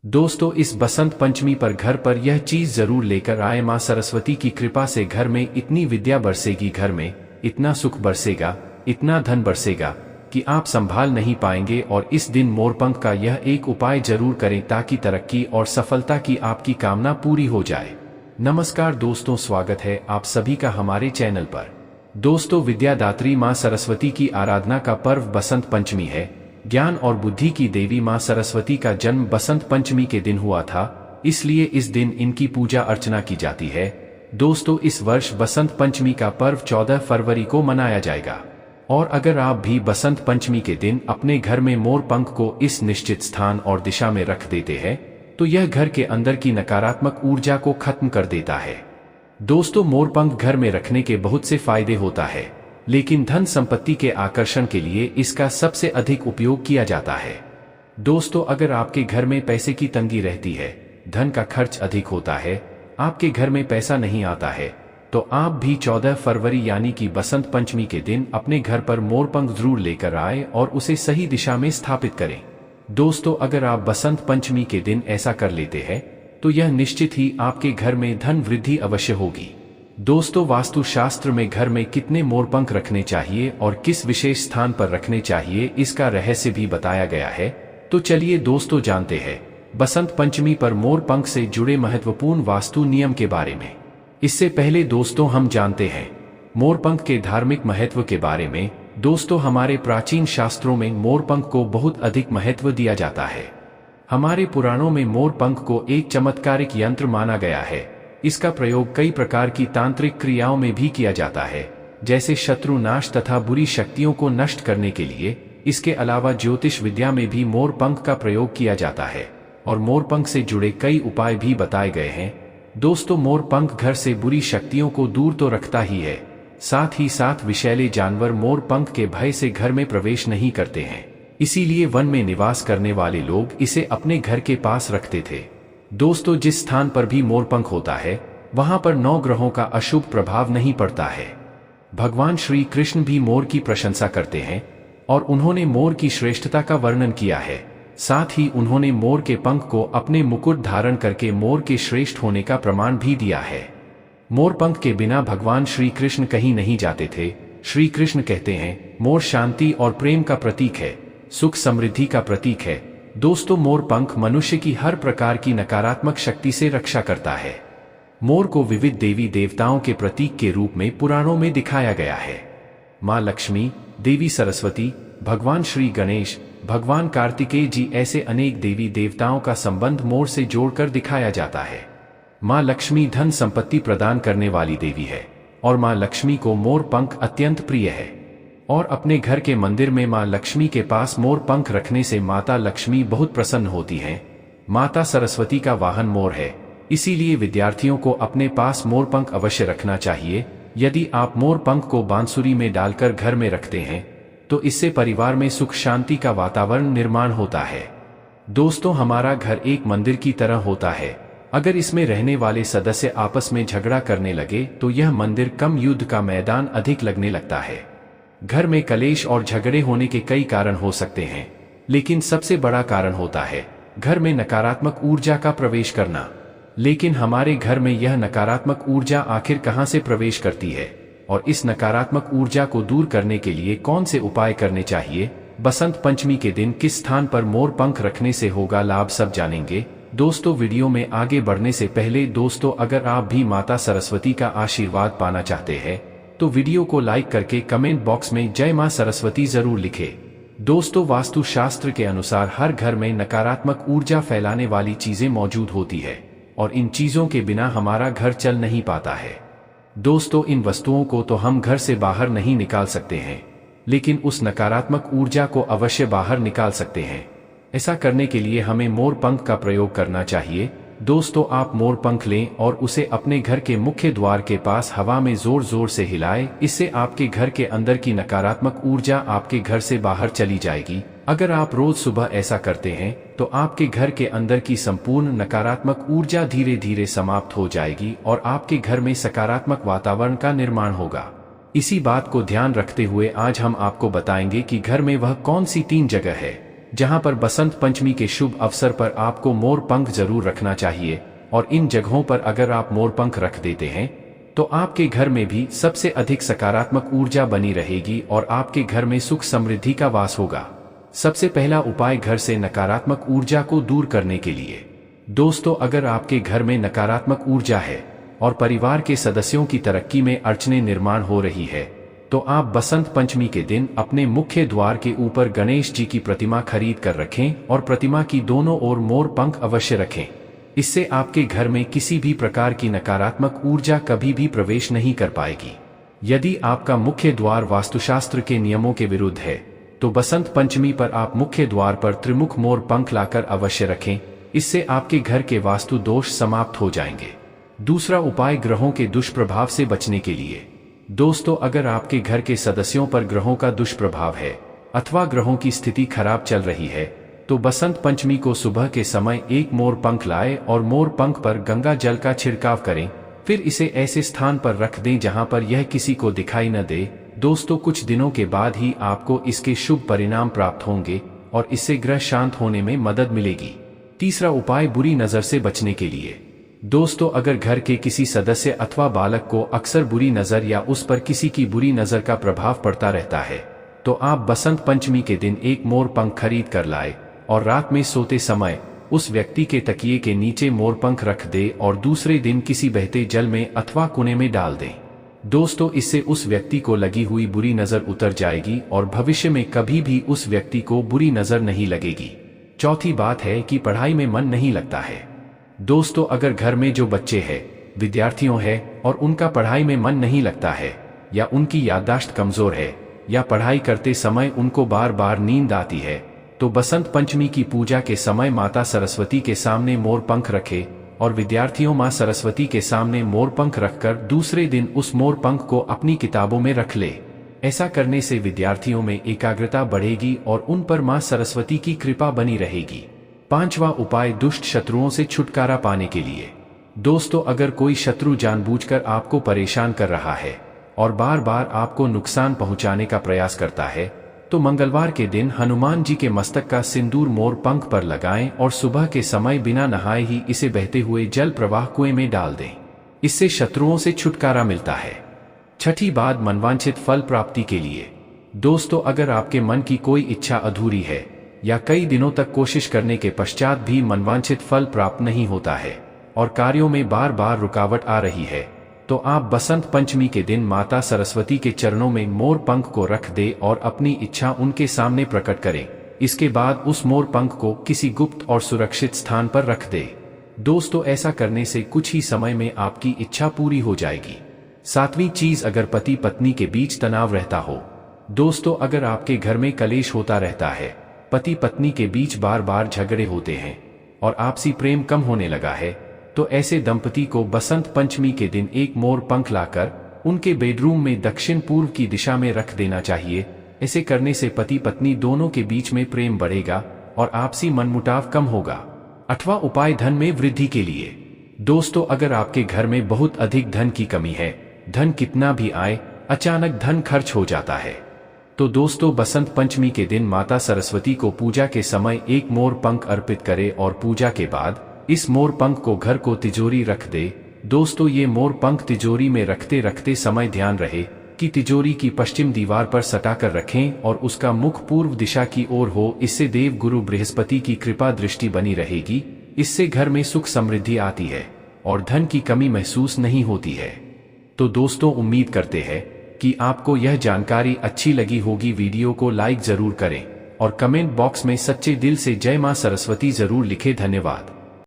दोस्तों, इस बसंत पंचमी पर घर पर यह चीज जरूर लेकर आए। माँ सरस्वती की कृपा से घर में इतनी विद्या बरसेगी, घर में इतना सुख बरसेगा, इतना धन बरसेगा कि आप संभाल नहीं पाएंगे। और इस दिन मोरपंख का यह एक उपाय जरूर करें ताकि तरक्की और सफलता की आपकी कामना पूरी हो जाए। नमस्कार दोस्तों, स्वागत है आप सभी का हमारे चैनल पर। दोस्तों, विद्यादात्री माँ सरस्वती की आराधना का पर्व बसंत पंचमी है। ज्ञान और बुद्धि की देवी माँ सरस्वती का जन्म बसंत पंचमी के दिन हुआ था, इसलिए इस दिन इनकी पूजा अर्चना की जाती है। दोस्तों, इस वर्ष बसंत पंचमी का पर्व 14 फरवरी को मनाया जाएगा। और अगर आप भी बसंत पंचमी के दिन अपने घर में मोर पंख को इस निश्चित स्थान और दिशा में रख देते हैं तो यह घर के अंदर की नकारात्मक ऊर्जा को खत्म कर देता है। दोस्तों, मोर पंख घर में रखने के बहुत से फायदे होता है, लेकिन धन संपत्ति के आकर्षण के लिए इसका सबसे अधिक उपयोग किया जाता है। दोस्तों, अगर आपके घर में पैसे की तंगी रहती है, धन का खर्च अधिक होता है, आपके घर में पैसा नहीं आता है, तो आप भी 14 फरवरी यानी कि बसंत पंचमी के दिन अपने घर पर मोरपंख जरूर लेकर आए और उसे सही दिशा में स्थापित करें। दोस्तों, अगर आप बसंत पंचमी के दिन ऐसा कर लेते हैं तो यह निश्चित ही आपके घर में धन वृद्धि अवश्य होगी। दोस्तों, वास्तु शास्त्र में घर में कितने मोरपंख रखने चाहिए और किस विशेष स्थान पर रखने चाहिए इसका रहस्य भी बताया गया है। तो चलिए दोस्तों, जानते हैं बसंत पंचमी पर मोरपंख से जुड़े महत्वपूर्ण वास्तु नियम के बारे में। इससे पहले दोस्तों, हम जानते हैं मोरपंख के धार्मिक महत्व के बारे में। दोस्तों, हमारे प्राचीन शास्त्रों में मोरपंख को बहुत अधिक महत्व दिया जाता है। हमारे पुराणों में मोरपंख को एक चमत्कारिक यंत्र माना गया है। इसका प्रयोग कई प्रकार की तांत्रिक क्रियाओं में भी किया जाता है, जैसे शत्रु नाश तथा बुरी शक्तियों को नष्ट करने के लिए। इसके अलावा ज्योतिष विद्या में भी मोरपंख का प्रयोग किया जाता है और मोरपंख से जुड़े कई उपाय भी बताए गए हैं। दोस्तों, मोरपंख घर से बुरी शक्तियों को दूर तो रखता ही है, साथ ही साथ विषैले जानवर मोरपंख के भय से घर में प्रवेश नहीं करते हैं। इसीलिए वन में निवास करने वाले लोग इसे अपने घर के पास रखते थे। दोस्तों, जिस स्थान पर भी मोरपंख होता है वहां पर 9 ग्रहों का अशुभ प्रभाव नहीं पड़ता है। भगवान श्री कृष्ण भी मोर की प्रशंसा करते हैं और उन्होंने मोर की श्रेष्ठता का वर्णन किया है। साथ ही उन्होंने मोर के पंख को अपने मुकुट धारण करके मोर के श्रेष्ठ होने का प्रमाण भी दिया है। मोरपंख के बिना भगवान श्री कृष्ण कहीं नहीं जाते थे। श्री कृष्ण कहते हैं, मोर शांति और प्रेम का प्रतीक है, सुख समृद्धि का प्रतीक है। दोस्तों, मोरपंख मनुष्य की हर प्रकार की नकारात्मक शक्ति से रक्षा करता है। मोर को विविध देवी देवताओं के प्रतीक के रूप में पुराणों में दिखाया गया है। माँ लक्ष्मी, देवी सरस्वती, भगवान श्री गणेश, भगवान कार्तिकेय जी, ऐसे अनेक देवी देवताओं का संबंध मोर से जोड़कर दिखाया जाता है। माँ लक्ष्मी धन संपत्ति प्रदान करने वाली देवी है और माँ लक्ष्मी को मोरपंख अत्यंत प्रिय है। और अपने घर के मंदिर में माँ लक्ष्मी के पास मोर पंख रखने से माता लक्ष्मी बहुत प्रसन्न होती हैं। माता सरस्वती का वाहन मोर है, इसीलिए विद्यार्थियों को अपने पास मोर पंख अवश्य रखना चाहिए। यदि आप मोर पंख को बांसुरी में डालकर घर में रखते हैं तो इससे परिवार में सुख शांति का वातावरण निर्माण होता है। दोस्तों, हमारा घर एक मंदिर की तरह होता है। अगर इसमें रहने वाले सदस्य आपस में झगड़ा करने लगे तो यह मंदिर कम युद्ध का मैदान अधिक लगने लगता है। घर में कलेश और झगड़े होने के कई कारण हो सकते हैं, लेकिन सबसे बड़ा कारण होता है घर में नकारात्मक ऊर्जा का प्रवेश करना। लेकिन हमारे घर में यह नकारात्मक ऊर्जा आखिर कहां से प्रवेश करती है और इस नकारात्मक ऊर्जा को दूर करने के लिए कौन से उपाय करने चाहिए, बसंत पंचमी के दिन किस स्थान पर मोर पंख रखने से होगा लाभ, सब जानेंगे। दोस्तों, वीडियो में आगे बढ़ने से पहले दोस्तों, अगर आप भी माता सरस्वती का आशीर्वाद पाना चाहते हैं तो वीडियो को लाइक करके कमेंट बॉक्स में जय मां सरस्वती जरूर लिखें। दोस्तों, वास्तु शास्त्र के अनुसार हर घर में नकारात्मक ऊर्जा फैलाने वाली चीजें मौजूद होती है और इन चीजों के बिना हमारा घर चल नहीं पाता है। दोस्तों, इन वस्तुओं को तो हम घर से बाहर नहीं निकाल सकते हैं, लेकिन उस नकारात्मक ऊर्जा को अवश्य बाहर निकाल सकते हैं। ऐसा करने के लिए हमें मोर पंख का प्रयोग करना चाहिए। दोस्तों, आप मोर पंख लें और उसे अपने घर के मुख्य द्वार के पास हवा में जोर जोर से हिलाएं। इससे आपके घर के अंदर की नकारात्मक ऊर्जा आपके घर से बाहर चली जाएगी। अगर आप रोज सुबह ऐसा करते हैं तो आपके घर के अंदर की संपूर्ण नकारात्मक ऊर्जा धीरे धीरे समाप्त हो जाएगी और आपके घर में सकारात्मक वातावरण का निर्माण होगा। इसी बात को ध्यान रखते हुए आज हम आपको बताएंगे कि घर में वह कौन सी 3 जगह है जहां पर बसंत पंचमी के शुभ अवसर पर आपको मोर पंख जरूर रखना चाहिए। और इन जगहों पर अगर आप मोर पंख रख देते हैं तो आपके घर में भी सबसे अधिक सकारात्मक ऊर्जा बनी रहेगी और आपके घर में सुख समृद्धि का वास होगा। सबसे पहला उपाय घर से नकारात्मक ऊर्जा को दूर करने के लिए। दोस्तों, अगर आपके घर में नकारात्मक ऊर्जा है और परिवार के सदस्यों की तरक्की में अड़चनें निर्माण हो रही है, तो आप बसंत पंचमी के दिन अपने मुख्य द्वार के ऊपर गणेश जी की प्रतिमा खरीद कर रखें और प्रतिमा की दोनों ओर मोर पंख अवश्य रखें। इससे आपके घर में किसी भी प्रकार की नकारात्मक ऊर्जा कभी भी प्रवेश नहीं कर पाएगी। यदि आपका मुख्य द्वार वास्तुशास्त्र के नियमों के विरुद्ध है तो बसंत पंचमी पर आप मुख्य द्वार पर त्रिमुख मोर पंख लाकर अवश्य रखें। इससे आपके घर के वास्तु दोष समाप्त हो जाएंगे। दूसरा उपाय ग्रहों के दुष्प्रभाव से बचने के लिए। दोस्तों, अगर आपके घर के सदस्यों पर ग्रहों का दुष्प्रभाव है अथवा ग्रहों की स्थिति खराब चल रही है तो बसंत पंचमी को सुबह के समय एक मोर पंख लाएं और मोर पंख पर गंगा जल का छिड़काव करें। फिर इसे ऐसे स्थान पर रख दें जहां पर यह किसी को दिखाई न दे। दोस्तों, कुछ दिनों के बाद ही आपको इसके शुभ परिणाम प्राप्त होंगे और इससे ग्रह शांत होने में मदद मिलेगी। तीसरा उपाय बुरी नजर से बचने के लिए। दोस्तों, अगर घर के किसी सदस्य अथवा बालक को अक्सर बुरी नजर या उस पर किसी की बुरी नजर का प्रभाव पड़ता रहता है तो आप बसंत पंचमी के दिन एक मोर पंख खरीद कर लाए और रात में सोते समय उस व्यक्ति के तकिए के नीचे मोर पंख रख दे और दूसरे दिन किसी बहते जल में अथवा कुएं में डाल दें। दोस्तों, इससे उस व्यक्ति को लगी हुई बुरी नजर उतर जाएगी और भविष्य में कभी भी उस व्यक्ति को बुरी नजर नहीं लगेगी। चौथी बात है कि पढ़ाई में मन नहीं लगता है। दोस्तों, अगर घर में जो बच्चे हैं, विद्यार्थियों हैं और उनका पढ़ाई में मन नहीं लगता है या उनकी याददाश्त कमजोर है या पढ़ाई करते समय उनको बार बार नींद आती है तो बसंत पंचमी की पूजा के समय माता सरस्वती के सामने मोर पंख रखे और विद्यार्थियों मां सरस्वती के सामने मोर पंख रखकर दूसरे दिन उस मोर पंख को अपनी किताबों में रख ले। ऐसा करने से विद्यार्थियों में एकाग्रता बढ़ेगी और उन पर मां सरस्वती की कृपा बनी रहेगी। पांचवा उपाय दुष्ट शत्रुओं से छुटकारा पाने के लिए। दोस्तों, अगर कोई शत्रु जानबूझकर आपको परेशान कर रहा है और बार बार आपको नुकसान पहुंचाने का प्रयास करता है तो मंगलवार के दिन हनुमान जी के मस्तक का सिंदूर मोर पंख पर लगाएं और सुबह के समय बिना नहाए ही इसे बहते हुए जल प्रवाह कुएं में डाल दें। इससे शत्रुओं से छुटकारा मिलता है। छठी बात मनवांछित फल प्राप्ति के लिए। दोस्तों, अगर आपके मन की कोई इच्छा अधूरी है या कई दिनों तक कोशिश करने के पश्चात भी मनवांछित फल प्राप्त नहीं होता है और कार्यों में बार बार रुकावट आ रही है तो आप बसंत पंचमी के दिन माता सरस्वती के चरणों में मोर पंख को रख दे और अपनी इच्छा उनके सामने प्रकट करें। इसके बाद उस मोर पंख को किसी गुप्त और सुरक्षित स्थान पर रख दे। दोस्तों, ऐसा करने से कुछ ही समय में आपकी इच्छा पूरी हो जाएगी। सातवीं चीज, अगर पति पत्नी के बीच तनाव रहता हो। दोस्तों, अगर आपके घर में कलेश होता रहता है, पति पत्नी के बीच बार बार झगड़े होते हैं और आपसी प्रेम कम होने लगा है तो ऐसे दंपति को बसंत पंचमी के दिन एक मोर पंख लाकर उनके बेडरूम में दक्षिण पूर्व की दिशा में रख देना चाहिए। ऐसे करने से पति पत्नी दोनों के बीच में प्रेम बढ़ेगा और आपसी मनमुटाव कम होगा। आठवां उपाय धन में वृद्धि के लिए। दोस्तों, अगर आपके घर में बहुत अधिक धन की कमी है, धन कितना भी आए अचानक धन खर्च हो जाता है, तो दोस्तों बसंत पंचमी के दिन माता सरस्वती को पूजा के समय एक मोर पंख अर्पित करे और पूजा के बाद इस मोर पंख को घर को तिजोरी रख दे। दोस्तों, ये मोर पंख तिजोरी में रखते रखते समय ध्यान रहे कि तिजोरी की पश्चिम दीवार पर सटाकर रखें और उसका मुख पूर्व दिशा की ओर हो। इससे देव गुरु बृहस्पति की कृपा दृष्टि बनी रहेगी। इससे घर में सुख समृद्धि आती है और धन की कमी महसूस नहीं होती है। तो दोस्तों, उम्मीद करते हैं कि आपको यह जानकारी अच्छी लगी होगी। वीडियो को लाइक जरूर करें और कमेंट बॉक्स में सच्चे दिल से जय मां सरस्वती जरूर लिखें। धन्यवाद।